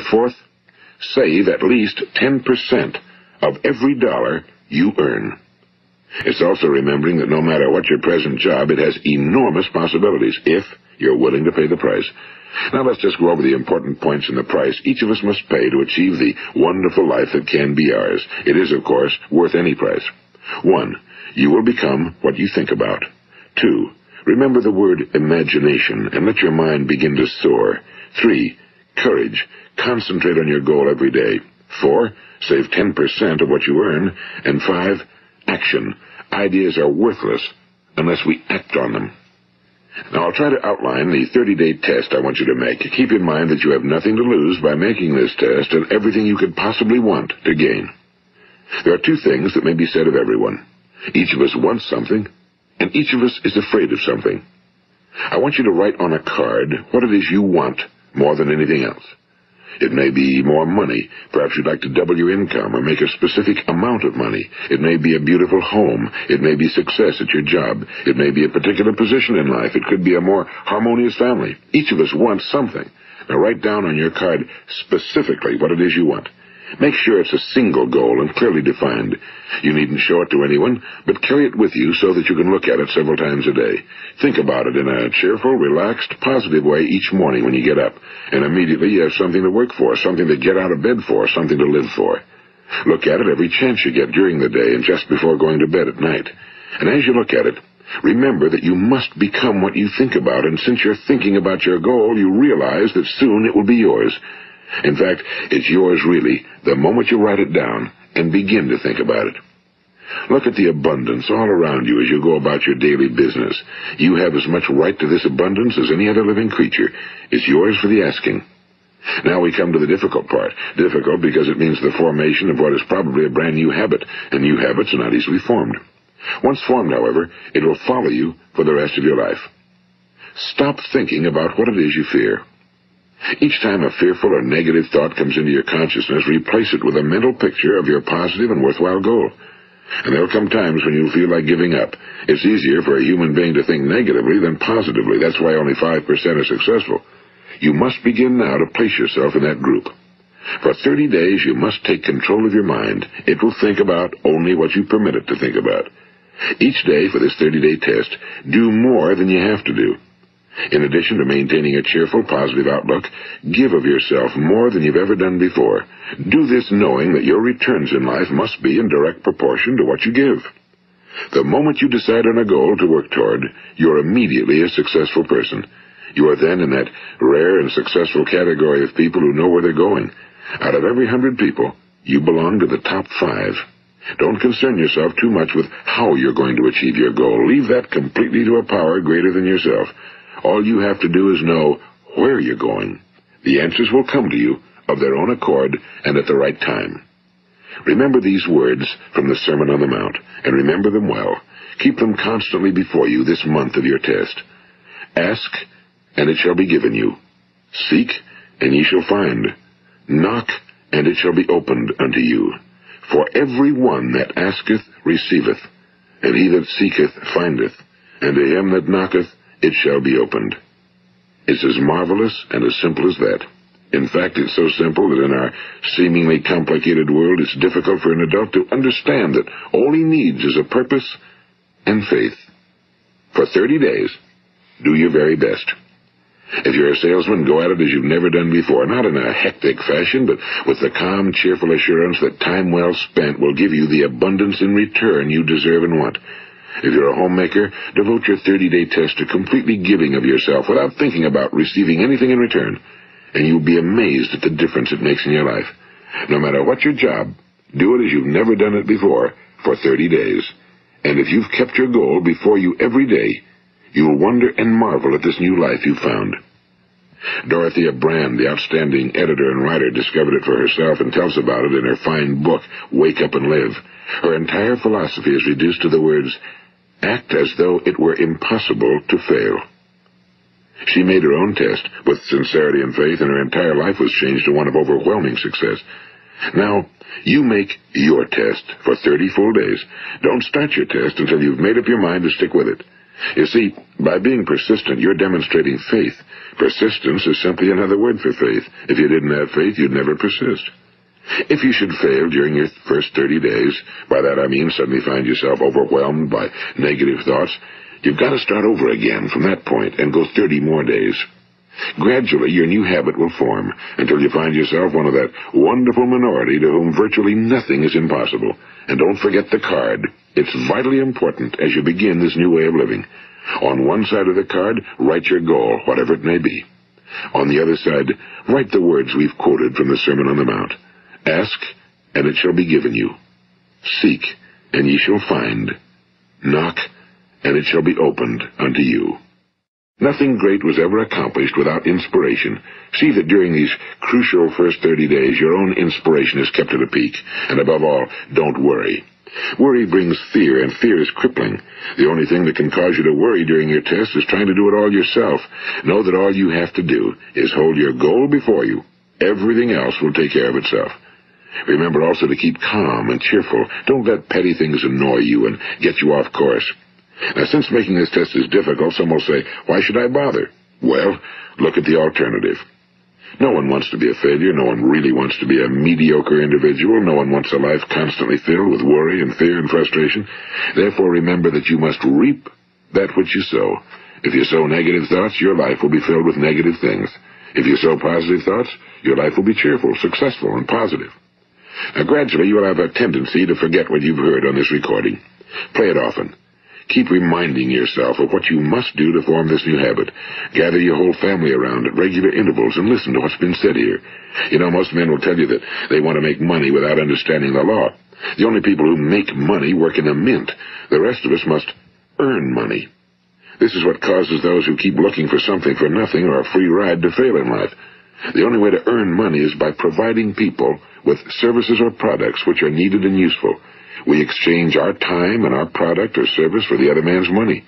And fourth, save at least 10% of every dollar you earn. It's also remembering that no matter what your present job, it has enormous possibilities if you're willing to pay the price. Now let's just go over the important points in the price each of us must pay to achieve the wonderful life that can be ours. It is, of course, worth any price. 1. You will become what you think about. 2. Remember the word imagination and let your mind begin to soar. 3. Courage. Concentrate on your goal every day. 4. Save 10% of what you earn. And 5. Action. Ideas are worthless unless we act on them. Now, I'll try to outline the 30-day test I want you to make. Keep in mind that you have nothing to lose by making this test and everything you could possibly want to gain. There are two things that may be said of everyone. Each of us wants something, and each of us is afraid of something. I want you to write on a card what it is you want more than anything else. It may be more money. Perhaps you'd like to double your income or make a specific amount of money. It may be a beautiful home. It may be success at your job. It may be a particular position in life. It could be a more harmonious family. Each of us wants something. Now write down on your card specifically what it is you want. Make sure it's a single goal and clearly defined. You needn't show it to anyone, but carry it with you so that you can look at it several times a day. Think about it in a cheerful, relaxed, positive way each morning when you get up, and immediately you have something to work for, something to get out of bed for, something to live for. Look at it every chance you get during the day and just before going to bed at night. And as you look at it, remember that you must become what you think about, and since you're thinking about your goal, you realize that soon it will be yours. In fact, it's yours really the moment you write it down and begin to think about it. Look at the abundance all around you as you go about your daily business. You have as much right to this abundance as any other living creature. It's yours for the asking. Now we come to the difficult part. Difficult because it means the formation of what is probably a brand new habit, and new habits are not easily formed. Once formed, however, it will follow you for the rest of your life. Stop thinking about what it is you fear. Each time a fearful or negative thought comes into your consciousness, replace it with a mental picture of your positive and worthwhile goal. And there'll come times when you'll feel like giving up. It's easier for a human being to think negatively than positively. That's why only 5% are successful. You must begin now to place yourself in that group. For 30 days, you must take control of your mind. It will think about only what you permit it to think about. Each day for this 30-day test, do more than you have to do. In addition to maintaining a cheerful, positive outlook, give of yourself more than you've ever done before. Do this knowing that your returns in life must be in direct proportion to what you give. The moment you decide on a goal to work toward, you're immediately a successful person. You are then in that rare and successful category of people who know where they're going. Out of every 100 people, you belong to the top 5. Don't concern yourself too much with how you're going to achieve your goal. Leave that completely to a power greater than yourself. All you have to do is know where you're going. The answers will come to you of their own accord and at the right time. Remember these words from the Sermon on the Mount, and remember them well. Keep them constantly before you this month of your test. Ask, and it shall be given you. Seek, and ye shall find. Knock, and it shall be opened unto you. For every one that asketh receiveth, and he that seeketh findeth, and to him that knocketh it shall be opened. It's as marvelous and as simple as that. In fact, it's so simple that in our seemingly complicated world, it's difficult for an adult to understand that all he needs is a purpose and faith. For 30 days, do your very best. If you're a salesman, go at it as you've never done before, not in a hectic fashion, but with the calm, cheerful assurance that time well spent will give you the abundance in return you deserve and want. If you're a homemaker, devote your 30-day test to completely giving of yourself without thinking about receiving anything in return, and you'll be amazed at the difference it makes in your life. No matter what your job, do it as you've never done it before for 30 days. And if you've kept your goal before you every day, you'll wonder and marvel at this new life you've found. Dorothea Brand, the outstanding editor and writer, discovered it for herself and tells about it in her fine book, Wake Up and Live. Her entire philosophy is reduced to the words, act as though it were impossible to fail. She made her own test with sincerity and faith, and her entire life was changed to one of overwhelming success. Now, you make your test for 30 full days. Don't start your test until you've made up your mind to stick with it. You see, by being persistent, you're demonstrating faith. Persistence is simply another word for faith. If you didn't have faith, you'd never persist. If you should fail during your first 30 days, by that I mean suddenly find yourself overwhelmed by negative thoughts, you've got to start over again from that point and go 30 more days. Gradually, your new habit will form until you find yourself one of that wonderful minority to whom virtually nothing is impossible. And don't forget the card. It's vitally important as you begin this new way of living. On one side of the card, write your goal, whatever it may be. On the other side, write the words we've quoted from the Sermon on the Mount. Ask, and it shall be given you. Seek, and ye shall find. Knock, and it shall be opened unto you. Nothing great was ever accomplished without inspiration. See that during these crucial first 30 days, your own inspiration is kept at a peak. And above all, don't worry. Worry brings fear, and fear is crippling. The only thing that can cause you to worry during your test is trying to do it all yourself. Know that all you have to do is hold your goal before you. Everything else will take care of itself. Remember also to keep calm and cheerful. Don't let petty things annoy you and get you off course. Now, since making this test is difficult, some will say, why should I bother? Well, look at the alternative. No one wants to be a failure. No one really wants to be a mediocre individual. No one wants a life constantly filled with worry and fear and frustration. Therefore, remember that you must reap that which you sow. If you sow negative thoughts, your life will be filled with negative things. If you sow positive thoughts, your life will be cheerful, successful, and positive. Now, gradually, you will have a tendency to forget what you've heard on this recording. Play it often. Keep reminding yourself of what you must do to form this new habit. Gather your whole family around at regular intervals and listen to what's been said here. You know, most men will tell you that they want to make money without understanding the law. The only people who make money work in a mint. The rest of us must earn money. This is what causes those who keep looking for something for nothing or a free ride to fail in life. The only way to earn money is by providing people with services or products which are needed and useful. We exchange our time and our product or service for the other man's money.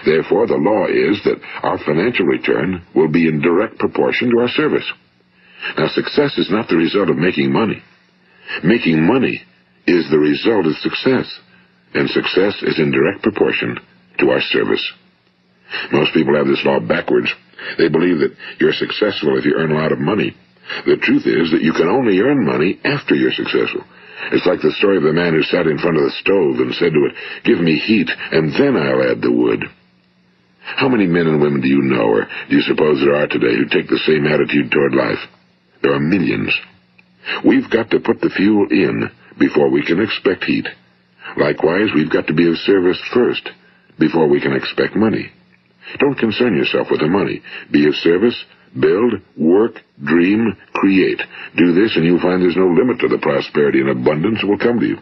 Therefore, the law is that our financial return will be in direct proportion to our service. Now, success is not the result of making money. Making money is the result of success, and success is in direct proportion to our service. Most people have this law backwards. They believe that you're successful if you earn a lot of money. The truth is that you can only earn money after you're successful. It's like the story of the man who sat in front of the stove and said to it, "Give me heat, and then I'll add the wood." How many men and women do you know, or do you suppose there are today, who take the same attitude toward life? There are millions. We've got to put the fuel in before we can expect heat. Likewise, we've got to be of service first before we can expect money. Don't concern yourself with the money. Be of service. Build, work, dream, create. Do this, and you'll find there's no limit to the prosperity and abundance that will come to you.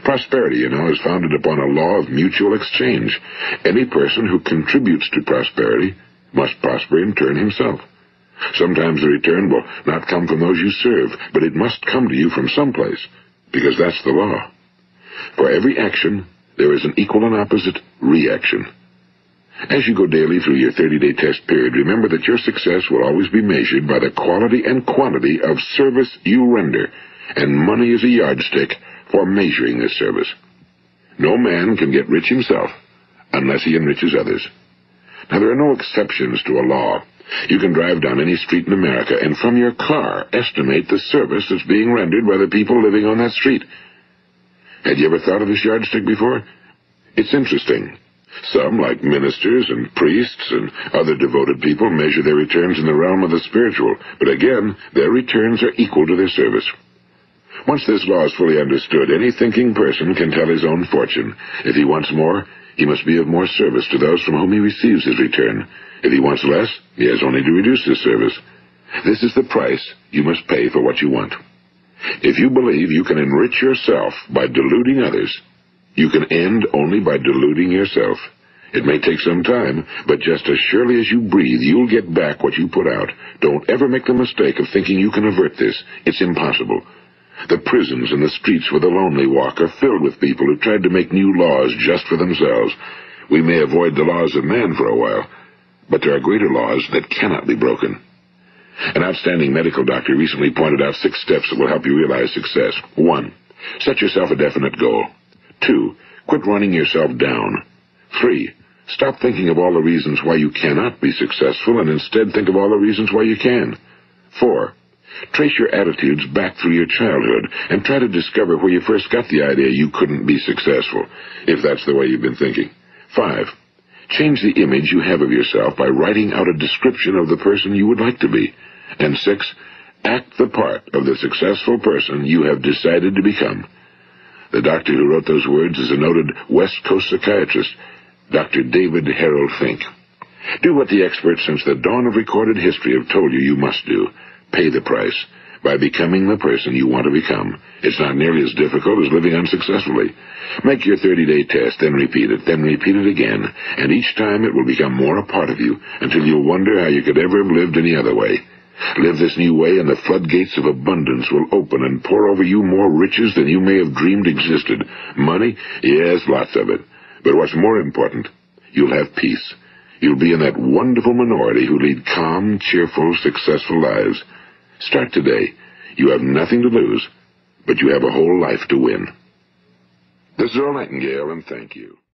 Prosperity, you know, is founded upon a law of mutual exchange. Any person who contributes to prosperity must prosper in turn himself. Sometimes the return will not come from those you serve, but it must come to you from someplace, because that's the law. For every action, there is an equal and opposite reaction. As you go daily through your 30-day test period, remember that your success will always be measured by the quality and quantity of service you render, and money is a yardstick for measuring this service. No man can get rich himself unless he enriches others. Now, there are no exceptions to a law. You can drive down any street in America and from your car estimate the service that's being rendered by the people living on that street. Had you ever thought of this yardstick before? It's interesting. Some, like ministers and priests and other devoted people, measure their returns in the realm of the spiritual, but again, their returns are equal to their service. Once this law is fully understood, any thinking person can tell his own fortune. If he wants more, he must be of more service to those from whom he receives his return. If he wants less, he has only to reduce his service. This is the price you must pay for what you want. If you believe you can enrich yourself by deluding others, you can end only by deluding yourself. It may take some time, but just as surely as you breathe, you'll get back what you put out. Don't ever make the mistake of thinking you can avert this. It's impossible. The prisons and the streets where the lonely walk are filled with people who tried to make new laws just for themselves. We may avoid the laws of man for a while, but there are greater laws that cannot be broken. An outstanding medical doctor recently pointed out 6 steps that will help you realize success. 1. Set yourself a definite goal. 2. Quit running yourself down. 3. Stop thinking of all the reasons why you cannot be successful and instead think of all the reasons why you can. 4. Trace your attitudes back through your childhood and try to discover where you first got the idea you couldn't be successful, if that's the way you've been thinking. 5. Change the image you have of yourself by writing out a description of the person you would like to be. And 6. Act the part of the successful person you have decided to become. The doctor who wrote those words is a noted West Coast psychiatrist, Dr. David Harold Fink. Do what the experts since the dawn of recorded history have told you you must do. Pay the price by becoming the person you want to become. It's not nearly as difficult as living unsuccessfully. Make your 30-day test, then repeat it again, and each time it will become more a part of you until you'll wonder how you could ever have lived any other way. Live this new way and the floodgates of abundance will open and pour over you more riches than you may have dreamed existed. Money? Yes, lots of it. But what's more important, you'll have peace. You'll be in that wonderful minority who lead calm, cheerful, successful lives. Start today. You have nothing to lose, but you have a whole life to win. This is Earl Nightingale, and thank you.